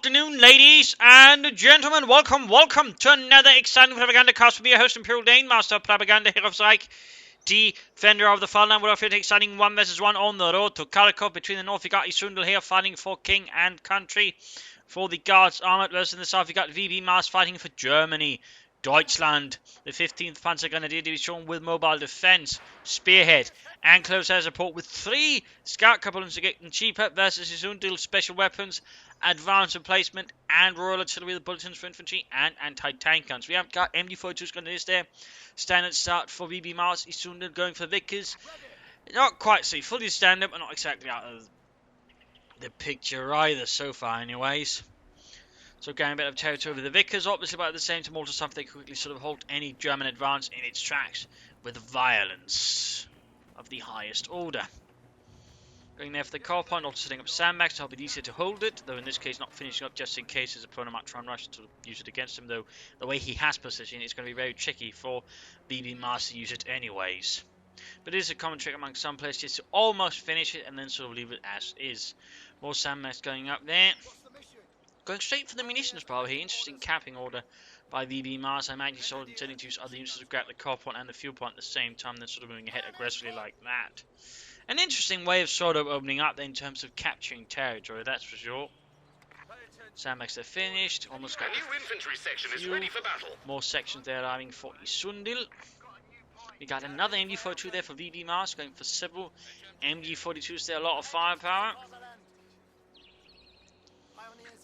afternoon, ladies and gentlemen. Welcome to another exciting Propagandacast with your host, Imperial Dane, Master of Propaganda, Hero of Psych, Defender of the Fatherland. We're off here to exciting 1 vs 1 on the road to Kharkov. Between the north, we got Isundil here fighting for King and Country. For the Guards Armored versus in the south, we got VBmars fighting for Germany. Deutschland, the 15th Panzer Grenadier Division with mobile defense, spearhead, and close air support with 3 scout components getting cheaper versus Isundil special weapons, advanced replacement, and Royal Artillery with bulletins for infantry and anti-tank guns. We have got MG42 Grenadiers there. Standard start for VBmars. Isundil going for Vickers. Not quite so fully stand up, but not exactly out of the picture either so far anyways. So getting a bit of territory over the Vickers, obviously, but at the same time also something they quickly sort of halt any German advance in its tracks with violence of the highest order. Going there for the car point, also setting up sandbags to help it easier to hold it, though in this case not finishing up just in case his opponent might try and rush to use it against him, though the way he has positioned it's going to be very tricky for VBmars to use it anyways. But it is a common trick among some players just to almost finish it and then sort of leave it as is. More sandbags going up there. Going straight for the munitions pile here. Interesting capping order by VBmars. I imagine sort of intending to use other units to grab the car point and the fuel point at the same time, then sort of moving ahead aggressively like that. An interesting way of sort of opening up in terms of capturing territory, that's for sure. Sandbags are finished. Almost got a new infantry section is ready for battle. More sections there arriving for Isundil. We got another MG42 there for VBmars, going for several MG42s there. A lot of firepower.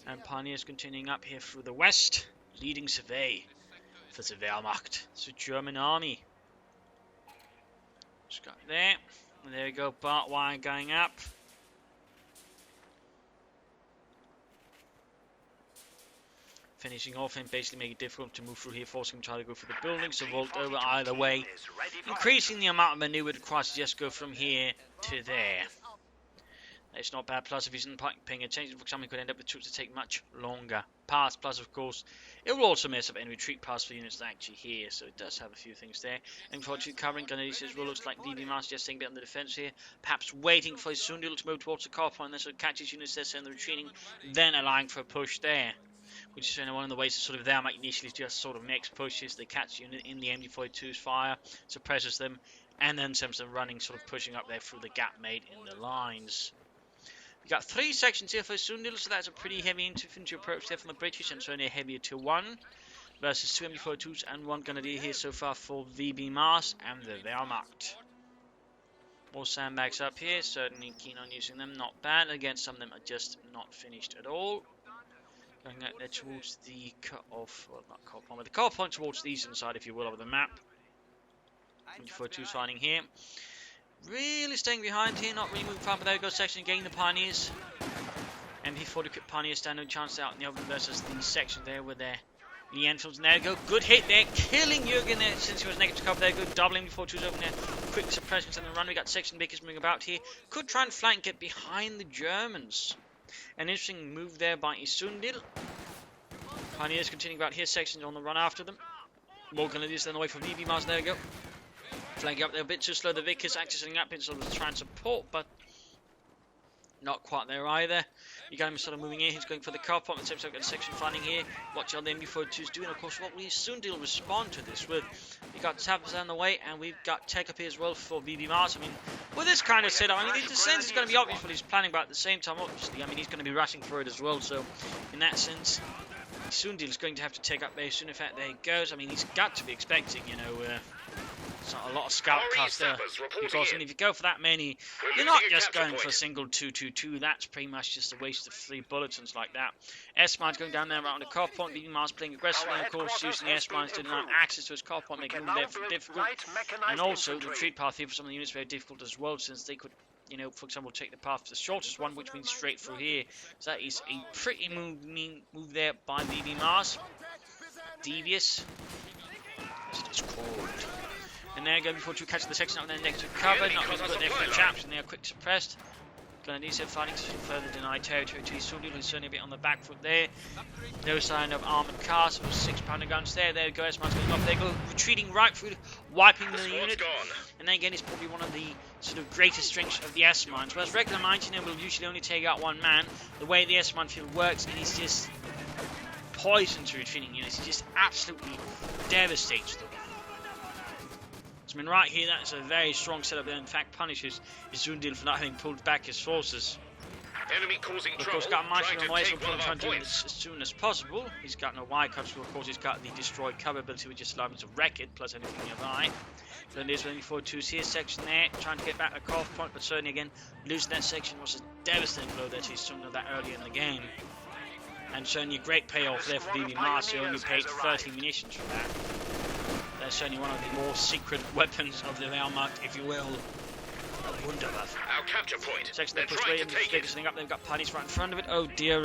And Pioneers continuing up here through the west, leading survey for the Wehrmacht, the German army. Just got there. And there we go, barbed wire going up. Finishing off and basically making it difficult to move through here, forcing him to try to go for the buildings, so vault over either way. Increasing the amount of maneuver required to just go from here to there. It's not bad, plus if he's not paying attention, for example, he could end up with troops that take much longer past, plus of course it will also mess up any retreat paths for units that actually here, so it does have a few things there. M42 covering Grenadiers as well, looks like VBmars just staying a bit on the defense here, perhaps waiting for Isundil to move towards the car point, then sort of catches units there, so they're retreating, then allowing for a push there. Which is one of the ways that sort of they might initially just sort of mix pushes, they catch unit in the MG42's fire, suppresses them, and then sends them running, sort of pushing up there through the gap made in the lines. We got 3 sections here for Isundil, so that's a pretty heavy infantry approach there from the British, and certainly a heavier tier 1 versus 2 MG42s and 1 Grenadier here so far for VBmars and the Wehrmacht. More sandbags up here, certainly keen on using them, not bad. Again, some of them are just not finished at all. Going out there towards the cut-off, well, not cut-off, but the cut-off point towards the eastern side, if you will, of the map. MG42 signing here. Really staying behind here, not really moving far, but there we go, section getting the Pioneers. MG40 Pioneers stand no chance out in the open versus the section there with their the Enfields. And there we go, good hit there, killing Jürgen there since he was negative cover. There we go, double MG42s over there, quick suppressions on the run. We got section Vickers moving about here. Could try and flank and get behind the Germans. An interesting move there by Isundil. Pioneers continuing about here, sections on the run after them. More Grenadiers on the way from VBmars, there we go. Flanking up there a bit too slow. The Vickers actually setting up in sort of try and support, but not quite there either. You got him sort of moving in. He's going for the car point. We've got a section finding here. Watch how the MG42's doing. Of course, what will Isundil respond to this with? We got Tappers on the way, and we've got Tech up here as well for VBmars. I mean, with this kind of setup, I mean, the sense is going to be obvious what he's planning, but at the same time, obviously, I mean, he's going to be rushing for it as well. So, in that sense, Isundil is going to have to take up very soon. In fact, there he goes. I mean, he's got to be expecting, you know, a lot of scout cast there, because if you go for that many, you're not just going for a single 2-2-2. That's pretty much just a waste of 3 bulletins like that. S-Mines going down there around the car point. VBmars playing aggressively, and of course using the S-Mines to deny access to his car point, making them there difficult. And also the retreat path here for some of the units very difficult as well, since they could, you know, for example, take the path to the shortest one, which means straight through here. So that is a pretty mean move there by VBmars. Devious, as it is called. And there go before to catch the section up there negative cover, not really good there for the chaps, and they are quick suppressed. Grenadiers fighting to further deny territory to Isundil, who's certainly a bit on the back foot there. No sign of armoured cars, 6-pounder guns there. There go, S-Mines going off, they go retreating right through, wiping the unit. And then again, it's probably one of the sort of greatest strengths of the S-mines. Whereas regular mines, will usually only take out one man. The way the S-mine field works, it is just poison to retreating units. It just absolutely devastates them. So, right here, that's a very strong setup there. In fact, punishes Isundil for not having pulled back his forces. Enemy causing Of trouble. course, got Marshall Trying on the way, to so take we'll one of try our and do points. this as soon as possible. He's got no wide cuts, so of course he's got the destroyed cover ability, which just allows him to wreck it, plus anything nearby. So there's only 4-2s here, section there, trying to get back the CoH point, but certainly again, losing that section was a devastating blow there to Isundil that early in the game. And certainly a great payoff there for VBmars, who only paid 30 munitions for that. That's certainly one of the more secret weapons of the Wehrmacht, if you will. A wunderwaffe. Our capture point. Section They're there pushed trying away to and take they're it. something up. They've got Paddy's right in front of it. Oh dear,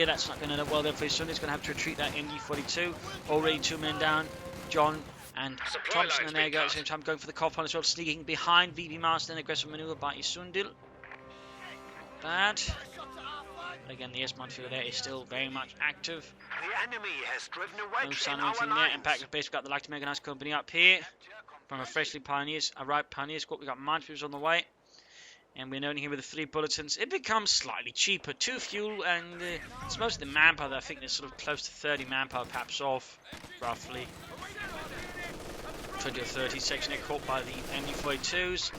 that's not going to end up well there for Isundil. He's going to have to retreat that MG42. Already 2 men down. John and Supply Thompson lines and there being go at the cut. same time going for the CoH point as well, sneaking behind VBmars, then aggressive maneuver by Isundil. Bad. Again, the S-mine field there is still very much active. The enemy has driven a No wedge sign in of our anything there. And lines. back to base, we've got the Light Mechanized Company up here. From a freshly arrived Pioneer Squad, we've got minesweepers on the way. And we're noting here with the 3 bulletins, it becomes slightly cheaper. 2 fuel, and it's mostly the manpower that I think there's sort of close to 30 manpower perhaps off, roughly. 20 or 30 section here caught by the MG42s.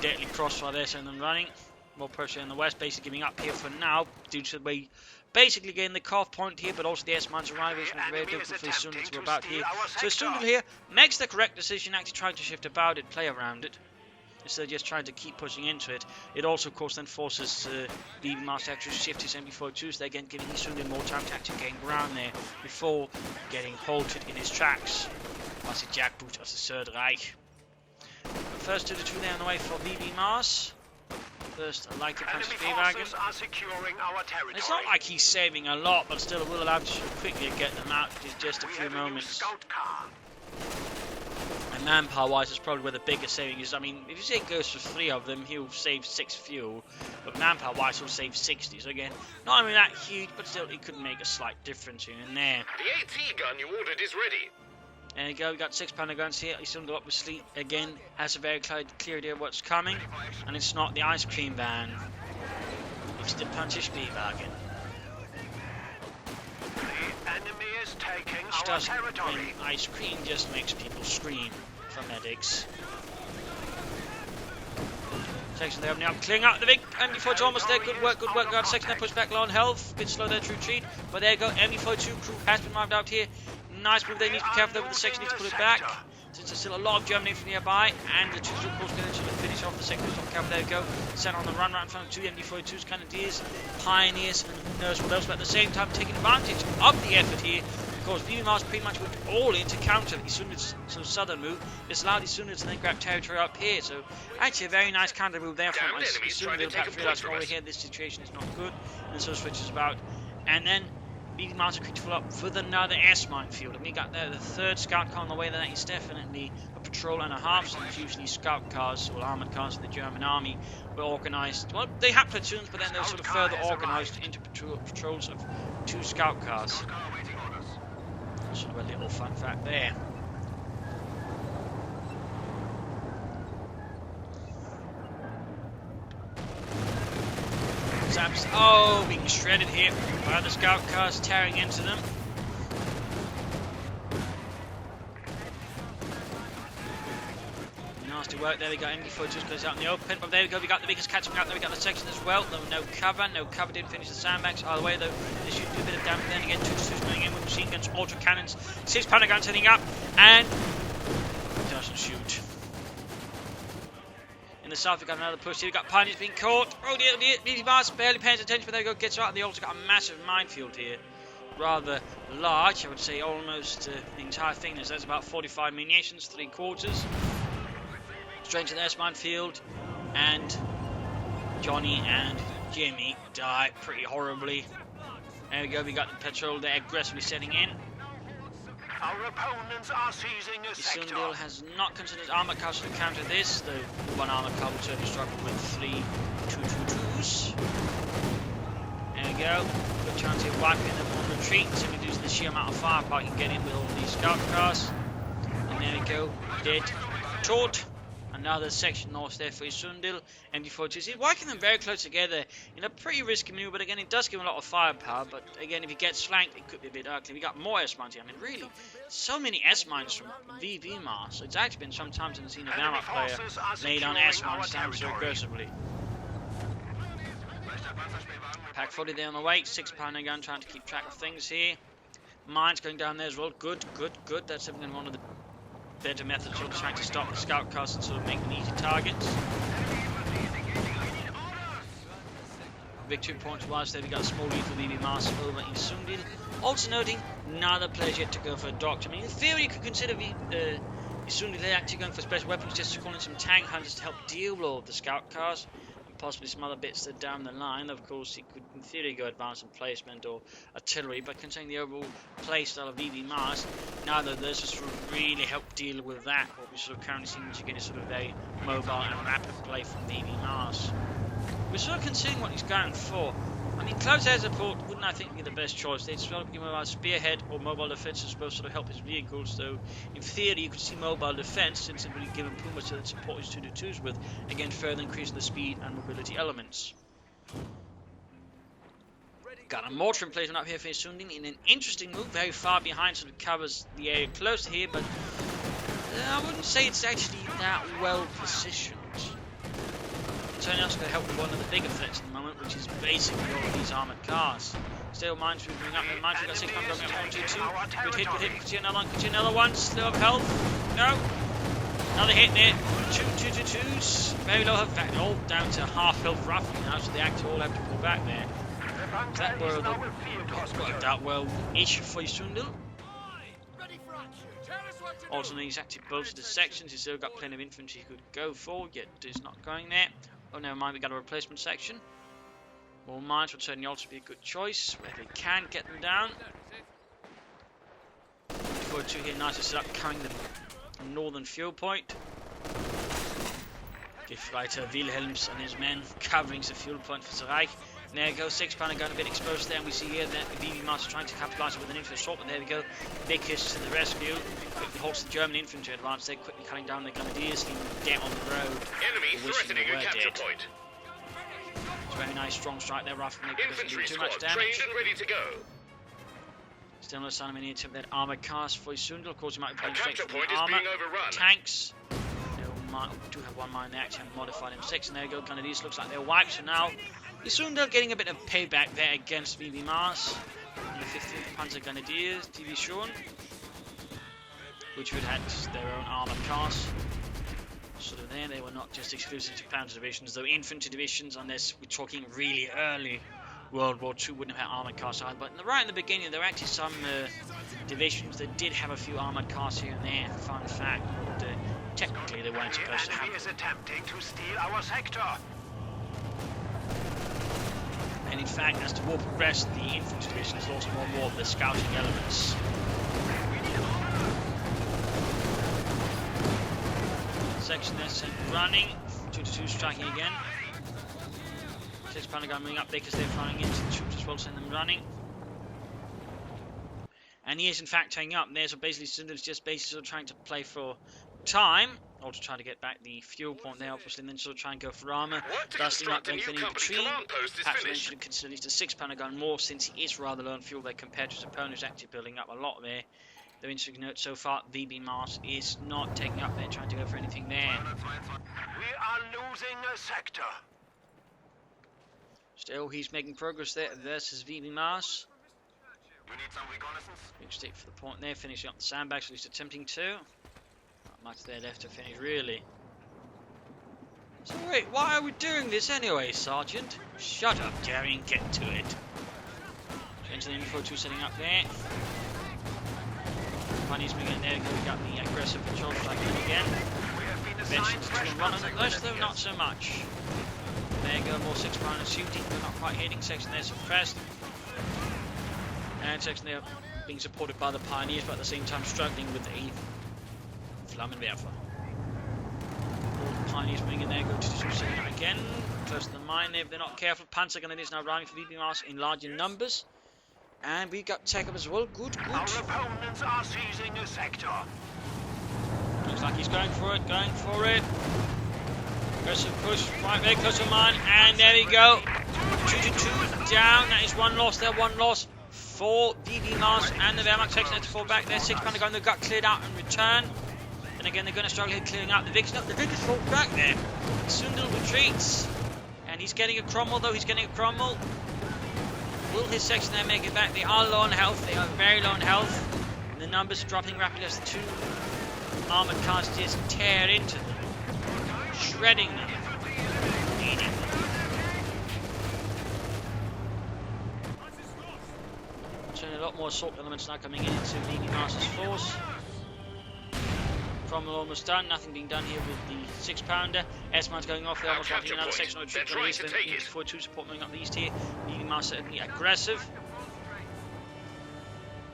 Deadly crossfire there, sending them running. More pressure in the west, basically giving up here for now, due to the way basically getting the CoH point here, but also the S-mines arriving, which makes it very difficult for Isundil to go about here. So Isundil here makes the correct decision, actually trying to shift about it, play around it, instead of just trying to keep pushing into it. It also, of course, then forces VBmars to actually shift his MG42s, there again giving Isundil more time to actually gain ground there before getting halted in his tracks. That's a jackboot of the Third Reich. First to the 2 there on the way for VBmars. First, a lighter punch Enemy speedwagon. forces are securing our territory. It's not like he's saving a lot, but still it will allow him to quickly get them out in just a We few have a new moments. scout car. And manpower-wise, is probably where the biggest saving is. I mean, if you say it goes for 3 of them, he'll save 6 fuel, but manpower-wise, he'll save 60. So again, not only that huge, but still it could make a slight difference here and there. The AT gun you ordered is ready. There you go, we got 6-pounder guns here. Isundil obviously, again, has a very clear idea of what's coming. And it's not the ice cream van. It's the punchy speedwagon. The enemy is taking Which our doesn't territory. win ice cream, just makes people scream for medics. Section there, now clearing out the big MG42 almost there. Good work, guard. Section there, push back low on health. Bit slow there to retreat. But there you go, MG42 crew has been arrived out here. Nice move, they need to be careful there with the section, need to pull it back. Since there's still a lot of German infantry nearby, and the 2 of course going to finish off the second top careful. There you go, sent on the run right in front of 2 MG42s, Canadiers, Pioneers, and who knows what else, but at the same time taking advantage of the effort here. Of course, VBmars pretty much went all in to counter Isundil's sort of southern move. This allowed Isundil to then grab territory up here, so actually a very nice counter move there from Downed enemies trying to Isundil. take a Perhaps point realised from over us. here this situation is not good, and so switches about. And then VBmars are quick to follow up with another S-mine field. And we got there the 3rd scout car on the way. That is definitely a patrol and a half. So it's usually scout cars or armoured cars of the German army were organised. Well, they had platoons, but then they were sort of further organised into patrols of 2 scout cars. Sort of a little fun fact there. Zaps. Oh, being shredded here by the scout cars, tearing into them. Nasty work there. We got MG42 goes out in the open, but there we go. We got the biggest catching out there. We got the section as well. Though no cover didn't finish the sandbags. Either way, though, they should do a bit of damage. Then again, 2 coming in with machine guns, auto cannons, 6-pounder guns heading up, and doesn't shoot. In the south, we got another push here. We got Pioneers being caught. Oh dear, VBmars barely paying attention, but there we go, gets out. They also got a massive minefield here. Rather large, I would say almost the entire thing. There's about 45 munitions, 3/4. Straight to the S-mine field, and Johnny and Jimmy die pretty horribly. There we go, we got the patrol there aggressively setting in. Our opponents are seizing a sector. Isundil has not considered armor cars to counter this, though one armor car will certainly struggle with 3 222s. There we go, good chance of wiping them on retreat, simply due to the sheer amount of firepower you can get in with all these scout cars. And there we go, dead, taught. Another section north there for Isundil. MD42. See, working them very close together in a pretty risky move, but again, it does give him a lot of firepower. But again, if he gets flanked, it could be a bit ugly. We got more S-mines here. I mean, really, so many S-mines from VBmars. So it's actually been some time since I've seen a Wehrmacht player lay down S-mines down so aggressively. Pack 40 there on the way. 6-pounder gun trying to keep track of things here. Mines going down there as well. Good. That's been one of the better methods of trying to stop the scout cars and sort of make them easy targets. Victory point wise there, we got a small lead for VBmars over in Isundil. Also noting, another player's yet to go for a doctor. I mean, in theory, you could consider Isundil actually going for special weapons, just to call in some tank hunters to help deal with all of the scout cars. Possibly some other bits that down the line. Of course, he could, in theory, go advanced placement or artillery, but considering the overall playstyle of VBmars, neither of those sort of really help deal with that. What we sort of currently seem to get is sort of very mobile and rapid play from VBmars. We're sort of considering what he's going for. I mean, close air support wouldn't, I think, be the best choice. They'd sort of give him a spearhead or mobile defense as both sort of help his vehicles, though in theory you could see mobile defense since it would give him Puma to support his 222s with, again further increasing the speed and mobility elements. Got a mortar emplacement up here for Isundil in an interesting move, very far behind, sort of covers the area close to here, but I wouldn't say it's actually that well positioned. Turning out to help with one of the bigger threats at the moment, which is basically all of these armoured cars. Still, mines moving up, and mines we've got 6 pounds going up, 1, 2, 2. Good hit, could see another one, could see another one, still up health. No. Another hit there. 2 2s. Very low health, in fact, all down to half health roughly now, so they actually all have to pull back there. That worked out well-ish for Isundil. Also, he's active both of the sections, he's still got plenty of infantry he could go for, yet he's not going there. Oh, never mind, we got a replacement section. More mines would certainly also be a good choice, where they can get them down. 42 here, nicely set up, carrying the northern fuel point. Gefreiter Wilhelms and his men covering the fuel point for the Reich. And there we go, 6-pounder gun a bit exposed there, and we see here that the VBmars are trying to capitalise with an infantry assault, but there we go. Vickers to the rescue, quickly halts the German infantry advance, they're quickly cutting down the grenadiers, leaving them dead on the road. Enemy threatening a capture point. It's a very nice strong strike there, Ruff, and Infantry too much squad damage. trained and ready to go. Still no sign of any attempt at armoured cars for Isundil. Of course, he might be playing A straight capture for the point is armour. being overrun. Tanks. Do have one mine there, actually modified M6, and there we go, Grenadiers looks like they're wiped, so now Isundil getting a bit of payback there against VBmars. And the 15th Panzer Grenadiers, to be sure, which would had their own armoured cars. Sort of there, they were not just exclusive to Panzer divisions, though infantry divisions, unless we're talking really early World War II, wouldn't have had armoured cars either. But right in the beginning, there were actually some divisions that did have a few armoured cars here and there. Fun fact, but technically they weren't supposed to have them. Is attempting to steal our sector. And in fact, as the war progressed, the infantry divisions lost more and more of their scouting elements. Section there sent running, 2-2 striking again. 6-pounder gun moving up there because they're firing into the troops as well, send them running. And he is in fact taking up there, so basically Isundil's just basically sort of trying to play for time, or to try to get back the fuel point there, obviously, and then sort of try and go for armour. Thus, not going for any between. Perhaps they should consider at least a 6-pounder gun more, since he is rather low on fuel there compared to his opponent, who's actually building up a lot there. Though interesting note so far, VBmars is not taking up there, trying to go for anything there. We are losing a sector. Still, he's making progress there versus VBmars. We need some reconnaissance. Big stick for the point there, finishing up the sandbags, at least attempting to. Not much there left to finish, really. So wait, why are we doing this anyway, Sergeant? Shut up, Jerry, and get to it. Into the info 2 setting up there. Bunny's moving in there, we got the aggressive patrol striking in again. Mentions to and run on the list, though not so much. There you go, more 6-pounder shooting, but not quite hitting. Section there suppressed. And section there being supported by the Pioneers, but at the same time struggling with a Flammenwerfer. All the Pioneers moving in there, go to setting up again. Close to the mine there, if they're not careful. Panzer Grenadiers now arriving for VBmars in larger numbers. And we got tech up as well. Good, good. Our opponents are seizing a sector. Looks like he's going for it, Aggressive push, right very close to mine, and there we go. 2-2 down, that is one loss there, one loss for VBmars and the Wehrmacht section to fall back there. 6 pounder gun, they got cleared out in return. And again, they're going to struggle here clearing out the Vickers. No, the Vickers fall back there. Isundil retreats. And he's getting a crumble, though. He's getting a crumble. Will his section there make it back? They are low on health. They are very low on health. And the numbers are dropping rapidly as the 2 armoured cars just tear into them. Shredding them. Eating them. So a lot more assault elements now coming into VBmars' force. Cromwell almost done, nothing being done here with the 6 pounder. S-Man's going off there, almost wanting another section of retreat on the east. Then before 2 support moving up the east here. VBmars certainly aggressive.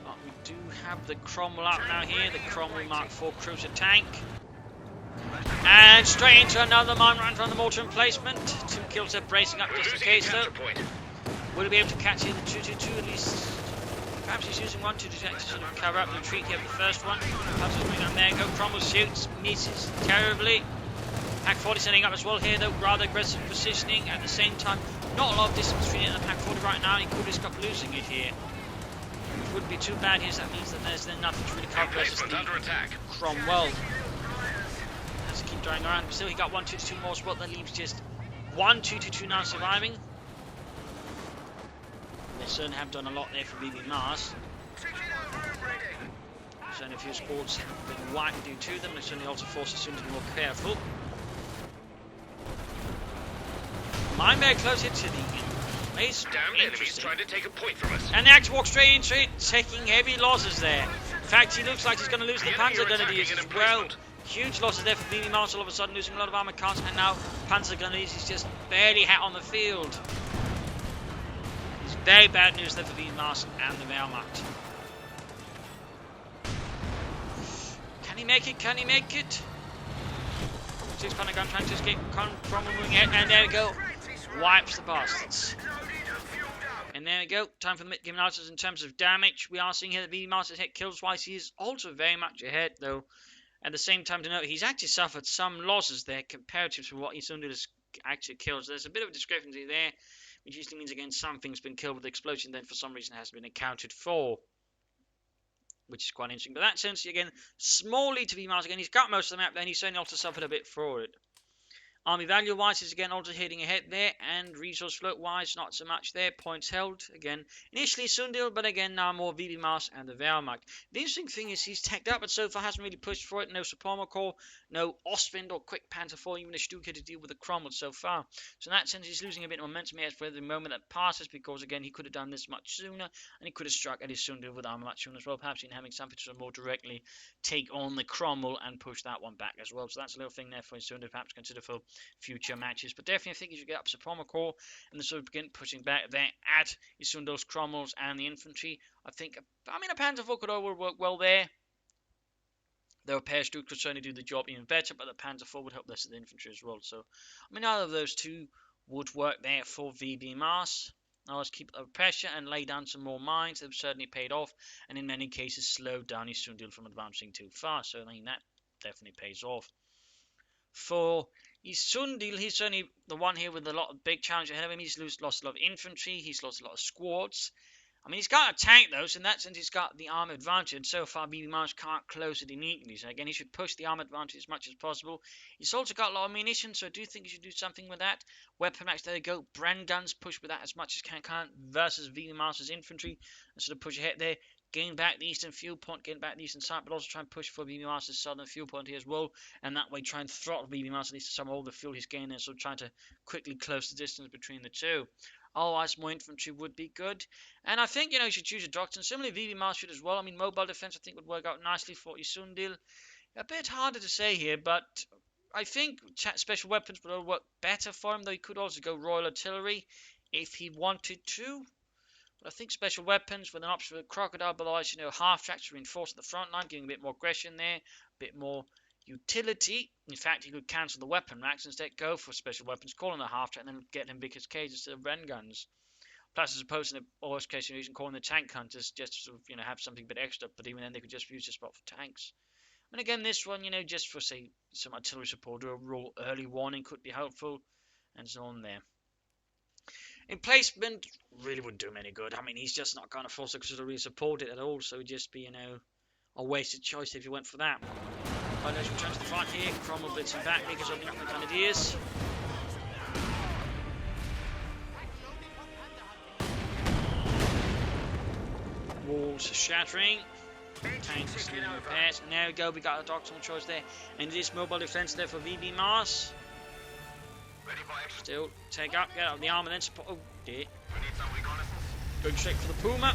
But we do have the Cromwell up now here, the Cromwell Mark IV cruiser tank. And straight into another mine run from the mortar emplacement. 2 kills there, bracing up just in case though. Will he be able to catch here the 2-2-2 at least? Perhaps he's using 1-2 to sort of cover up the retreat here of the first one. Perhaps he's moving up there. Go Cromwell shoots, misses terribly. Pack 40 setting up as well here though, rather aggressive positioning at the same time. Not a lot of distance between it and the Pack 40 right now. He could risk up losing it here. It wouldn't be too bad here, so that means that there's then nothing to really cover versus the Cromwell. Has to keep driving around. Still, he got 1-2-2 more as well. That leaves just 1-2-2 now surviving. They certainly have done a lot there for VBmars. Certainly a few sports have been wiped due to them. They certainly also forced us to be more careful. Mine very close here to the base. Damn enemies trying to take a point from us. And they actually walk straight into it, taking heavy losses there. In fact, he looks like he's going to lose the Panzer Grenadiers as well. Huge losses there for VBmars, all of a sudden losing a lot of armoured cars, and now Panzer Grenadiers is just barely hit on the field. It's very bad news there for VBmars and the Wehrmacht. Can he make it? Can he make it? 6 pounder gun trying to escape from moving ahead, and there we go. Wipes the bastards. And there we go. Time for the mid-game analysis in terms of damage. We are seeing here that VBmars is hit kills-wise. He is also very much ahead, though. At the same time, to note, he's actually suffered some losses there comparative to what Isundil has actually killed. So there's a bit of a discrepancy there, which usually means, again, something's been killed with the explosion, then for some reason has been accounted for, which is quite interesting. But that sense, again, small lead to VBmars. Again, he's got most of the map there, and he's certainly also suffered a bit for it. Army value-wise is again also heading ahead there, and resource float-wise, not so much there. Points held, again, initially Isundil, but again now more VBmars and the Wehrmacht. The interesting thing is he's teched up, but so far hasn't really pushed for it. No Suprema Corps, no Ostwind or Quick Panther 4, even a Stuka to deal with the Cromwell so far. So in that sense, he's losing a bit of momentum here for the moment that passes, because again, he could have done this much sooner, and he could have struck at Isundil with armor much sooner as well, perhaps in having something to more directly take on the Cromwell and push that one back as well. So that's a little thing there for Isundil, perhaps consider for future matches, but definitely I think you should get up Suprema Corps and sort of begin pushing back there at Isundil's Cromwells and the infantry. I mean, a Panzer IV could all work well there. Though a Parachute could certainly do the job even better, but the Panzer IV would help less of the infantry as well. So, I mean, either of those two would work there for VBmars. Now let's keep up pressure and lay down some more mines. They've certainly paid off, and in many cases slowed down Isundil from advancing too far. So, I mean, that definitely pays off. For Isundil, he's certainly the one here with a lot of big challenge ahead of him. He's lost a lot of infantry. He's lost a lot of squads. I mean, he's got a tank, though, so in that sense, he's got the armor advantage. And so far, VBmars can't close it immediately. So, again, he should push the armor advantage as much as possible. He's also got a lot of munitions, so I do think he should do something with that. Weapon max, there you go. Bren guns, push with that as much as can versus VBmars' infantry. And sort of push ahead there. Gain back the eastern fuel point, gain back the eastern side, but also try and push for VBmars' southern fuel point here as well, and that way try and throttle VBmars at least to some of all the fuel he's gaining, so trying to quickly close the distance between the two. Otherwise, more infantry would be good, and I think, you should choose a doctrine. Similarly, VBmars should as well. I mean, mobile defense, I think, would work out nicely for Isundil. A bit harder to say here, but I think special weapons would work better for him, though he could also go Royal Artillery if he wanted to. But I think special weapons with an option for Crocodile, but otherwise, half tracks to reinforce the front line, giving a bit more aggression there, a bit more utility. In fact, he could cancel the weapon racks and instead go for special weapons, call in a half track, and then get him Vickers Cage instead of Ren guns. Plus, as opposed to the worst case scenario, calling the tank hunters just to sort of, have something a bit extra, but even then they could just use the spot for tanks. And again, this one, you know, just for, say, some artillery support or overall early warning could be helpful, and so on there. Emplacement really wouldn't do him any good. I mean, he's just not going to force auxiliary support it at all, so it'd just be, you know, a wasted choice if you went for that. But let's return to the front here. Cromwell blitzing back, because opening up the Grenadiers. Walls shattering. Tanks still in repairs. And there we go, we got a doctrinal choice there. And this mobile defense there for VBmars. Still, take up, get out of the armor, then support. Oh dear. Going straight for the Puma.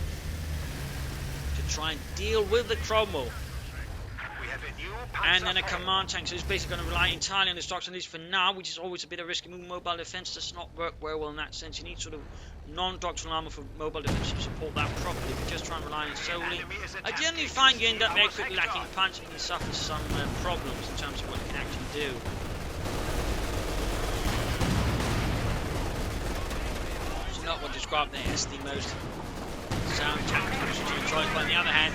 To try and deal with the Cromwell. And then a command tank, so it's basically going to rely entirely on the stocks, at least for now, which is always a bit of risky. Mobile defense does not work very well in that sense. You need sort of non-doctrinal armor for mobile defense to support that properly. If you just try and rely on it solely, I generally find you end up very quickly lacking punch and you suffer some problems in terms of what you can actually do. It's not what described there as the most sound tactical choice, but on the other hand,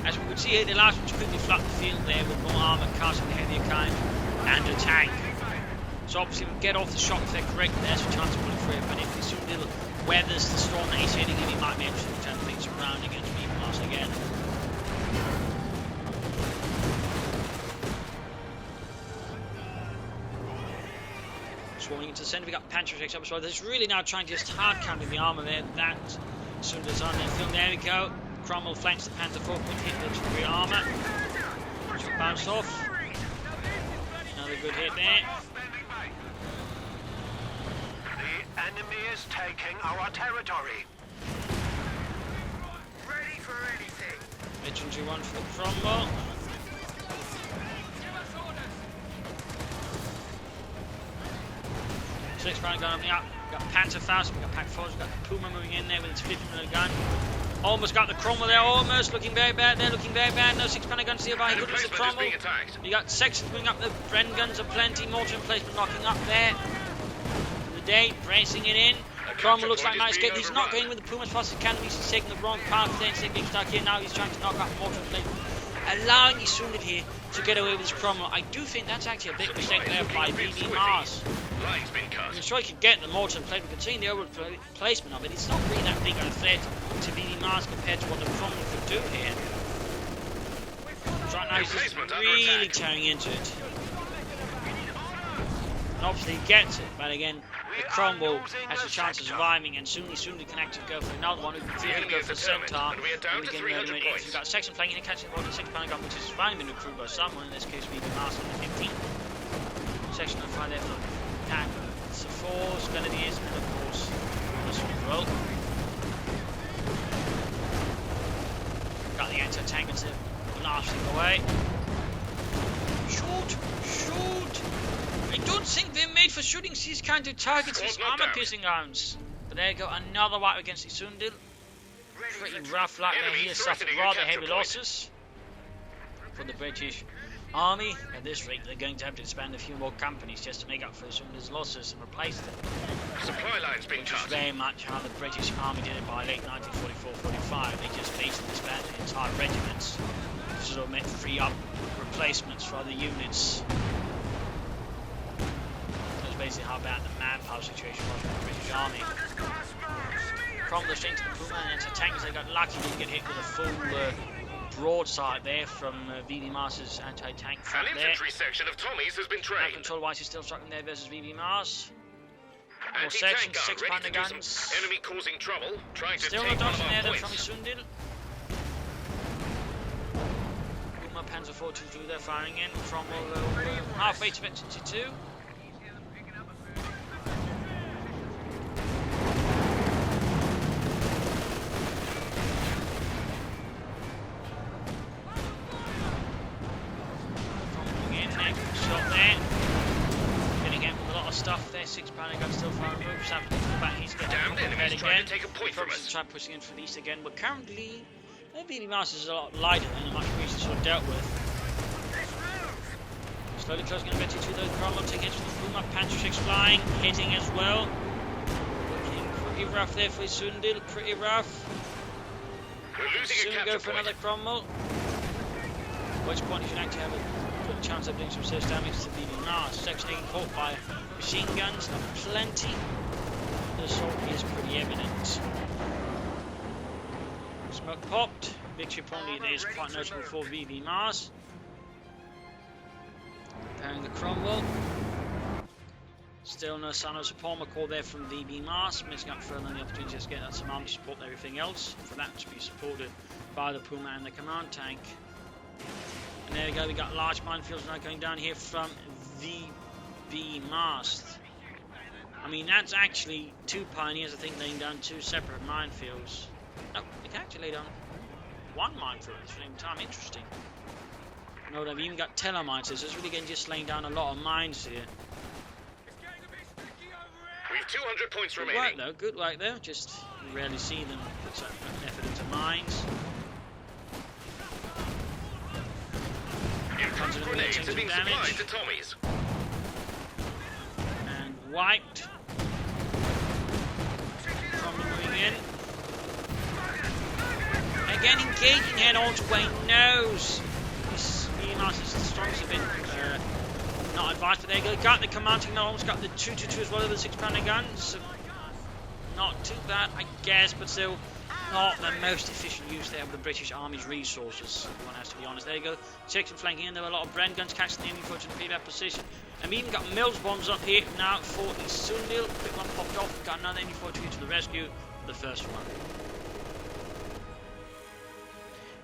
as we could see here, the last one to quickly flood the field there with more armour, cars of the heavier kind, and a tank. So obviously we get off the shot if they're correct, there's a chance of pulling through. But if Isundil weathers the storm that he's hitting, he might be able to turn things around against VBmars again. Swarming into the centre, we got Panther X up as well. There's really now trying to just hard camping the armour there. That Isundil's on their film. There we go. Cromwell flanks the Panther 4, quick hit with rear armour. Bounced off. Another good hit there. The enemy is taking our territory. Ready for anything. Infantry 1 for the Cromwell. Six round gun on the up. We've got Panther fast, we've got Pack 4s, we've got the Puma moving in there with its 50mm gun. Almost got the Cromwell there, almost looking very bad there, looking very bad. No 6-pounder guns nearby, good with the Cromwell. You got sections moving up, the Bren guns are plenty, mortar emplacement knocking up there. The day, bracing it in. Cromwell looks like nice escape. He's not going with the Puma as fast as he can, he's taking the wrong path there instead of being stuck here. Now he's trying to knock up mortar emplacement, allowing Isundil here to get away with his Cromwell. I do think that's actually a big mistake there by VBmars. I'm sure he could get the mortar emplacement, considering the overall placement of it. It's not really that big of a threat to VBmars compared to what the Cromwell could do here. Right now he's just really tearing into it. And obviously he gets it, but again, the Cromwell has a chance of surviving, and soon Isundil can actually go for another one who can theoretically go for the Centaur. And we've got a section flanking and catching the 6-pounder gun, which has finally been recruited by someone, in this case VBmars on the 15th. Section of 5 there for tank. It's the 4s, Grenadiers, and of course, this one as well. Got the anti-tank instead of blasting away. Shoot! Shoot! I don't think they're made for shooting these kind of targets, these armor-piercing rounds. But there you go, another wipe against Isundil. Pretty rough luck there. He has suffered rather heavy losses for the British Army. At this rate, they're going to have to expand a few more companies just to make up for Isundil's losses and replace them. Supply lines being cut. Which is very much how the British Army did it by late 1944-45. They just basically disbanded entire regiments to sort of free up replacements for other units. Basically how bad the manpower situation was for the British Army. Cromwell straight to the Puma, and into tanks. They got lucky to get hit with a full broadside there from VBmars' anti-tank front there. An infantry section of Tommies has been trained. Control-wise, he's still struggling there versus VBmars. More sections, 6-pounder guns. Enemy causing trouble, trying to still take not dodging there points. from Isundil. Puma Panzer 422 there firing in. Cromwell halfway to Victory 2. Stuff there, 6-pounder gun still firing moves. Back, he's getting ahead again. Probably try pushing in for the east again, but currently VBmars is a lot lighter than much previously sort of dealt with. Slowly closing in a bit to those Cromwell taking hits from the Puma. Panther 6 flying, hitting as well. Looking pretty rough there for Isundil, pretty rough. We're losing soon go for another Cromwell. which point you should actually have a good chance of doing some serious damage to the VBmars. Section 8 caught by machine guns, not plenty. The assault is pretty evident. Smoke popped. Victory point is quite notable for VBmars. Preparing the Cromwell. Still no sign of support call there from VBmars, missing up further on the opportunity to get some army support and everything else. For that to be supported by the Puma and the command tank. And there we go, we got large minefields now going down here from VBmars. I mean, that's actually two pioneers, I think, laying down two separate minefields. No, they can actually lay down one minefield at the same time. Interesting. No, they've even got telemines, so it's really again just laying down a lot of mines here. We've 200 points Good remaining. work though, good work though. Just you rarely see them put such effort into mines. Improved grenades are being supplied to Tommies. And wiped. From moving in. Again engaging head on to Wayne knows. This VBmars is the strongest a bit not advised, but there you go. Got the commanding, almost got the 222 as well as the 6-pounder guns. So not too bad, I guess, but still not the most efficient use there of the British Army's resources. One has to be honest. There you go. Section flanking in. There were a lot of Bren guns catching the enemy force in that position. And we even got Mills bombs up here now for Isundil. Quick one popped off. Got another enemy force to the rescue. The first one.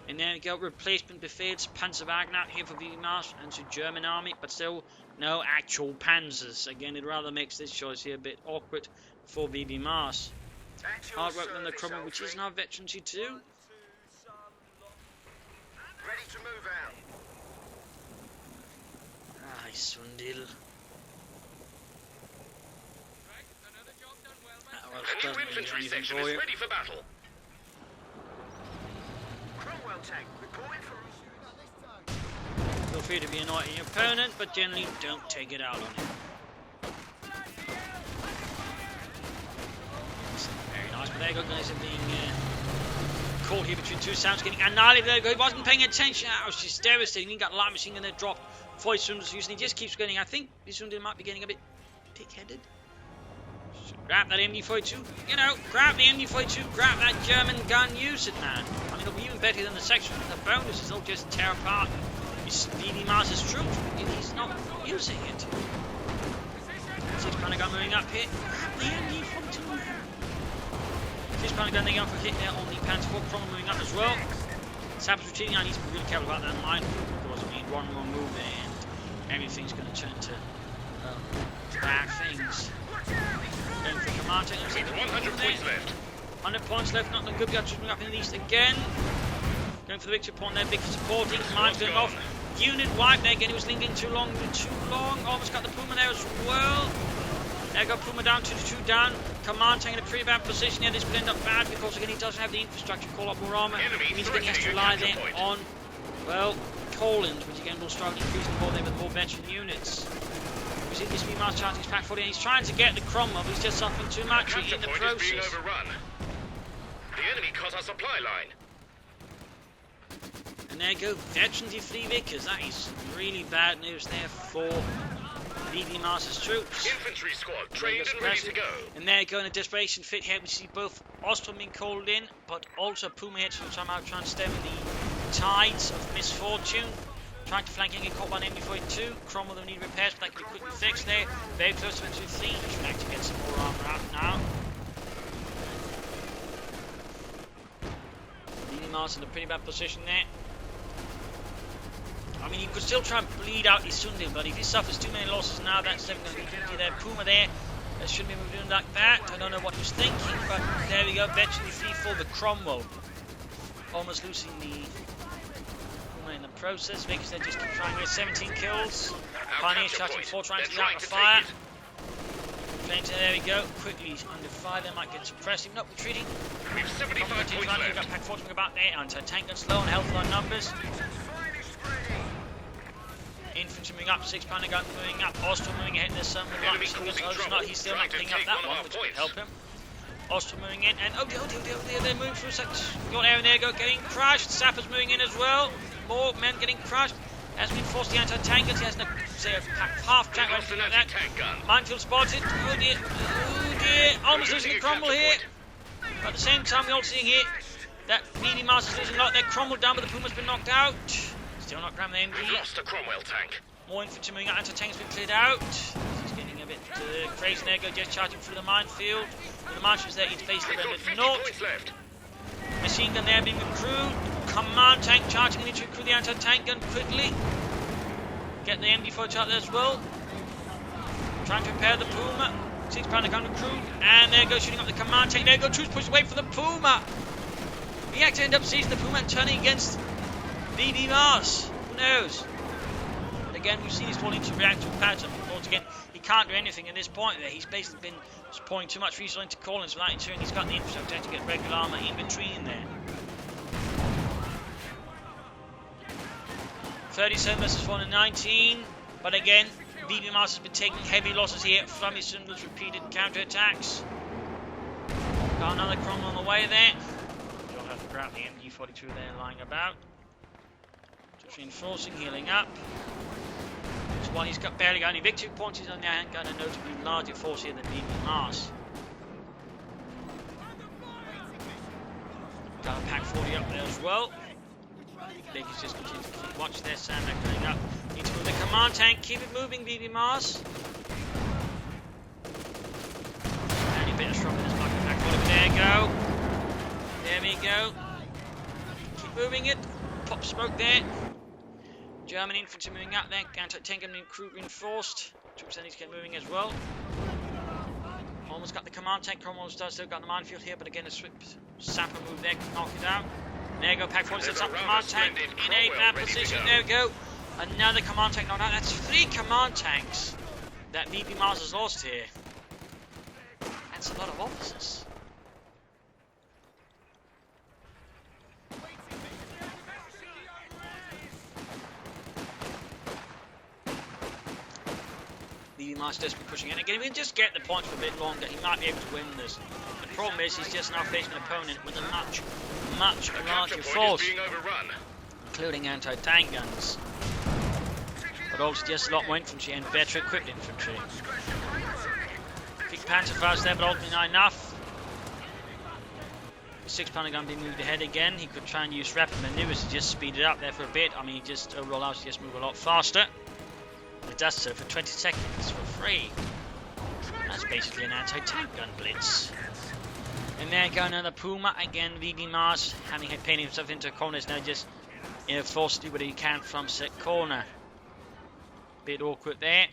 And there you go, replacement Befehls, Panzerwagen out here for VBmars and to German army, but still no actual Panzers. Again, it rather makes this choice here a bit awkward for VBmars. Hard work than the Cromwell, which is now veterancy too. Ready to move out. Ah, Isundil. A new infantry section is ready for battle. Cromwell tank reporting for Feel free to be annoyed at your opponent, but generally don't take it out on him. Very nice, but there you go, guys, are being caught here between two sounds, getting annihilated. There you go, he wasn't paying attention. That was just devastating. He got light machine gun there, dropped. Voice rooms using, he just keeps getting. I think this one might be getting a bit dick-headed. Grab that MD42, you know, grab the MD42, grab that German gun, use it, man. I mean, it'll be even better than the section. The bonuses will just tear apart his VBmars' troops if he's not using it. 6-pounder gun moving up here. Grab the MD42. 6-pounder gun going for hit there on the Panzer IV. Cromwell moving up as well. Sappers retreating. I need to be really careful about that minefield because I mean, one more move and everything's going to turn to bad things. Going for command tank. 100 points left. 100 points left, not looking good. Got moving up in the east again. Going for the victory point there. Victor supporting. Mines going off. Unit wiped there again. It was lingering too long. Almost got the Puma there as well. There got Puma down. 2-2 down. Command tank in a pretty bad position here. This will end up bad because again he doesn't have the infrastructure. Call up more armor. It means again he has to rely there on, well, Collins, which again will start increasing the ball there with more veteran units. See this VBmars charging his pack 40 and he's trying to get the Cromwell, but he's just suffering too much in the process. Is being overrun. The enemy cut our supply line. And there you go, veteran defeat Vickers. That is really bad news there for VBmars' troops. Infantry squad trained and ready to go. And there you go, in a desperation fit here, we see both Ostrom being called in, but also Puma here to somehow try and stem the tides of misfortune. Trying to flank and get caught by an MD42. Cromwell will need repairs, but that can be quickly fixed there. Very close to infantry 3. We should actually get some more armor out now. VBmars in a pretty bad position there. I mean, you could still try and bleed out Isundil, but if he suffers too many losses now, that's never going to be 50 there. Puma there. Shouldn't be moving like that. I don't know what he was thinking, but there we go. Eventually free for the Cromwell. Almost losing the in the process. Vickers they just keep trying with 17 kills. Pioneers charging 4 trying to get out the fire. Plenty, there we go. Quickly under fire, they might get suppressed. Not retreating. We have 75 points left. We've got pack 4 about there. Anti-tank guns slow and healthy on numbers. Infantry moving up, 6-pounder gun moving up. Ostrom moving ahead. There's some light machine guns. Oh, he's still not picking up that one, which could help him. Ostrom moving in, and oh dear, they're moving through a second. Got there and there, getting crushed. Sappers moving in as well. more men getting crushed. Has been forced the anti-tank guns. He has no, say, a half tank or anything like that. Minefield spotted. Oh dear. Oh dear. Almost losing the crumble here. But at the same time, we're also seeing here that VBmars is losing a lot. They're crumbled down, but the Puma's been knocked out. Still not grabbing the MG. We've lost a Cromwell tank. More infantry moving out. Anti-tank's been cleared out. He's getting a bit crazy there. Go just charging through the minefield. With the marshals there, he's basically rendered naught. Machine gun there being recruited. Command tank charging in to recruit the anti-tank gun quickly. Get the MD4 out there as well. Trying to repair the Puma. 6-pounder gun recruit. And there goes shooting up the command tank. There go troops pushed away from the Puma. He actually ended up seizing the Puma and turning against VBmars. Who knows? Again, we've seen his falling into reactive pattern. Once again, he can't do anything at this point there. He's basically been pouring too much resource into Collins without ensuring he's got the infrastructure to get regular armour infantry in there. 37 versus 419. But again, VBmars has been taking heavy losses here from Isundil's repeated counterattacks. Got another Cromwell on the way there. Don't have to grab the MG42 there lying about. Just reinforcing, healing up. So while he's barely got any victory points, he's on the handgun and notably larger force here than VBmars. Got a Pack 40 up there as well. He's just continuing to keep watch there, Sandbag going up. Need to move the command tank, keep it moving, VBmars. And a bit of strong in his bucket Pack 40. There we go. There we go. Keep moving it. Pop smoke there. German infantry moving up there. Anti-tank and crew reinforced. Troops then need to get moving as well. Almost got the command tank. Cromwell still got the minefield here, but again a swift sapper move there can knock it out. There you go, Pack 40 sets up command tank in a bad position. There we go. Another command tank knocked out. That's 3 command tanks that VBmars has lost here. That's a lot of officers. VBmars just pushing in. Again, if we can just get the points for a bit longer, he might be able to win this. The problem is he's just now facing an opponent with a much larger force, including anti-tank guns, but also just a lot more infantry and better equipped infantry. Big Panzerfaust there, but ultimately not enough. The 6-pounder gun being moved ahead again. He could try and use rapid maneuvers to just speed it up there for a bit. I mean, he just overall allows to just move a lot faster. It does so for 20 seconds for free. That's basically an anti-tank gun blitz. And there go another Puma. Again, VBmars, having painted himself into a corner, is now just forced to do what he can from set corner. Bit awkward there.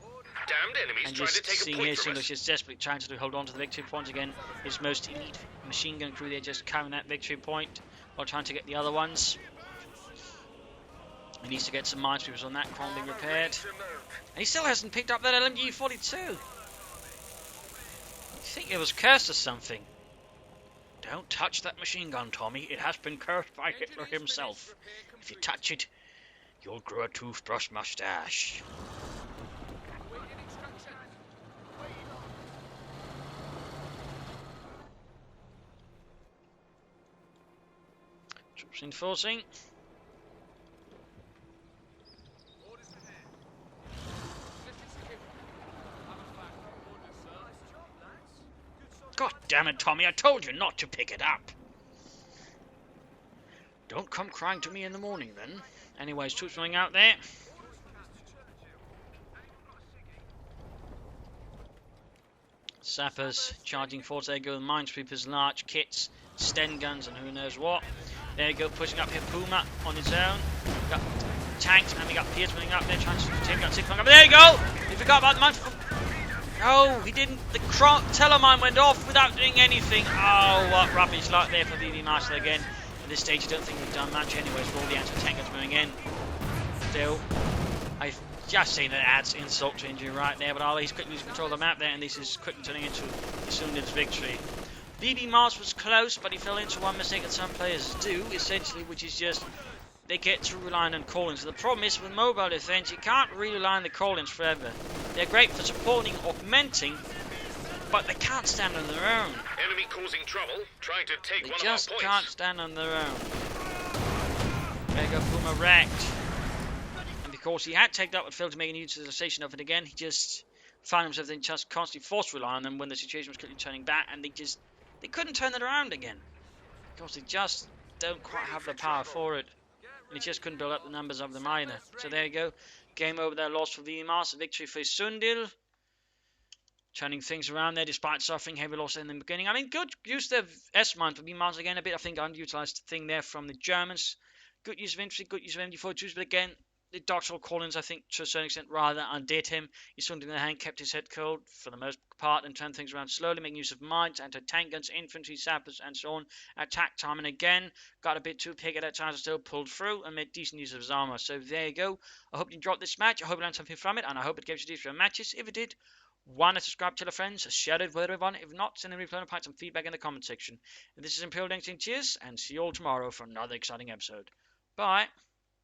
Damned enemies and trying just to take seeing a point here, from Isundil us. just desperately trying to hold on to the victory point again. His most elite machine gun crew there just carrying that victory point while trying to get the other ones. He needs to get some minesweepers on that Cron being repaired. And he still hasn't picked up that LMG-42. You think it was cursed or something? Don't touch that machine gun, Tommy. It has been cursed by Hitler himself. If you touch it, you'll grow a toothbrush mustache. Troops enforcing. God damn it, Tommy, I told you not to pick it up. Don't come crying to me in the morning, then. Anyways, troops running out there. Sappers charging force. There go the minesweepers, large kits, Sten guns, and who knows what. There you go, pushing up here Puma on his own. We've got tanks, and we got Pierce running up there, trying to take out 6 but there you go! We forgot about the mine. No, he didn't. The telemine went off without doing anything. Oh, what rubbish luck there for VBmars again. At this stage, I don't think we've done much anyways for all the anti-tank guns moving in. Still, I've just seen that adds insult to injury right there, but he's quickly losing control of the map there, and this is quickly turning into Isundil's victory. VBmars was close, but he fell into one mistake that some players do, essentially, which is just they get too reliant on call-ins. So the problem is with mobile defense, you can't really rely on the call-ins forever. They're great for supporting, augmenting, but they can't stand on their own. Enemy causing trouble, trying to take They one of our just points. can't stand on their own. There you go, Puma wrecked. And because he had taken up and failed to make any utilization of it again, he just found himself then just constantly forced to rely on them when the situation was quickly turning back, and they couldn't turn it around again. Because they just don't quite have the power for it. And he just couldn't build up the numbers of them either. So there you go. Game over there, loss for VBmars. Victory for Isundil. Turning things around there despite suffering heavy loss in the beginning. I mean, good use of S-mine for VBmars again. A bit, I think, underutilized thing there from the Germans. Good use of infantry, good use of MD-42s. But again, the doctoral Collins, I think, to a certain extent, rather undid him. Isundil, in the hand, kept his head cold for the most part and turned things around slowly, making use of mines, anti-tank guns, infantry, sappers, and so on. Attack time, and again, got a bit too picky at that time, still pulled through and made decent use of his armor. So there you go. I hope you enjoyed this match. I hope you learned something from it, and I hope it gives you these matches. If it did, why not subscribe, tell your friends, share it with everyone. If not, send a replay and some feedback in the comment section. And this is Imperial Dancing. Cheers, and see you all tomorrow for another exciting episode. Bye.